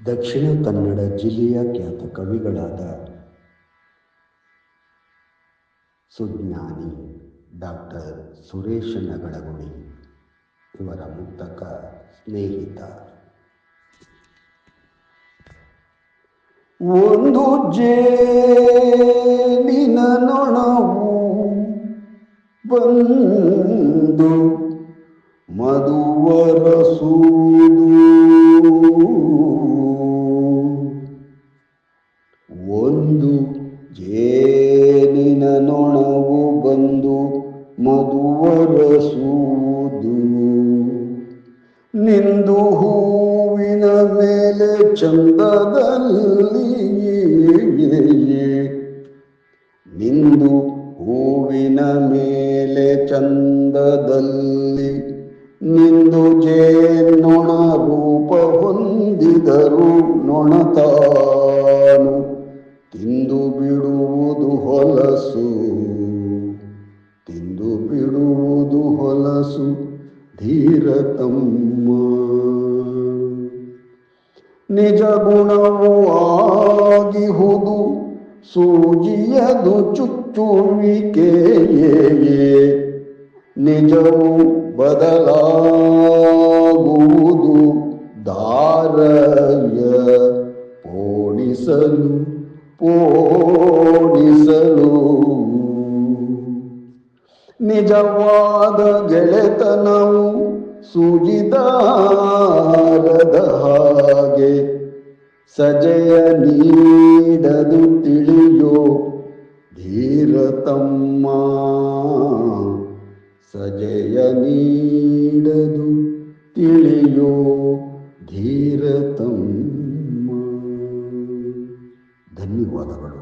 ದಕ್ಷಿಣ ಕನ್ನಡ ಜಿಲ್ಲೆಯ ಖ್ಯಾತ ಕವಿಗಳಾದ ಸುಜ್ಞಾನಿ ಡಾಕ್ಟರ್ ಸುರೇಶ ನಗಳಗುಳಿ ಇವರ ಮುಕ್ತಕ ಸ್ನೇಹಿತ. ಒಂದು ಜೇನಿನ ನೊಣವು ಬಂದು ಮಧುವರಸುವುದು, ಒಂದು ಜೇನಿನ ನೊಣವು ಬಂದು ಮಧುವರಸುವುದು, ನಿಂದು ಹೂವಿನ ಮೇಲೆ ಚಂದದಲ್ಲಿ, ನಿಂದು ಹೂವಿನ ಮೇಲೆ ಚಂದದಲ್ಲಿ, ನಿಂದು ಜೇನೊಣ ರೂಪ ಹೊಂದಿದರು ನೊಣತಾನು ತಿಂದು ಬಿಡುವುದು ಹೊಲಸು, ತಿಂದು ಬಿಡುವುದು ಹೊಲಸು ಧೀರತಮ್ಮ. ನಿಜ ಗುಣವು ಆಗಿಹುದು ಸೂಜಿಯದು ಚುಚ್ಚುವಿಕೆಯೇ, ನಿಜವು ಬದಲಾಗುವುದು ದಾರಯ ಪೋಣಿಸಲು ಪೋಣಿಸಲು. ನಿಜವಾದ ಗೆಳೆತನವು ಸೂಜಿದಾರದ ಹಾಗೆ ಸಜೆಯ ನೀಡದು ತಿಳಿಯೋ ಧೀರತಮ್ಮ, ಸಜೆಯ ನೀಡದು ತಿಳಿಯೋ ಧೀರತಮ್ಮ. ಧನ್ಯವಾದಗಳು.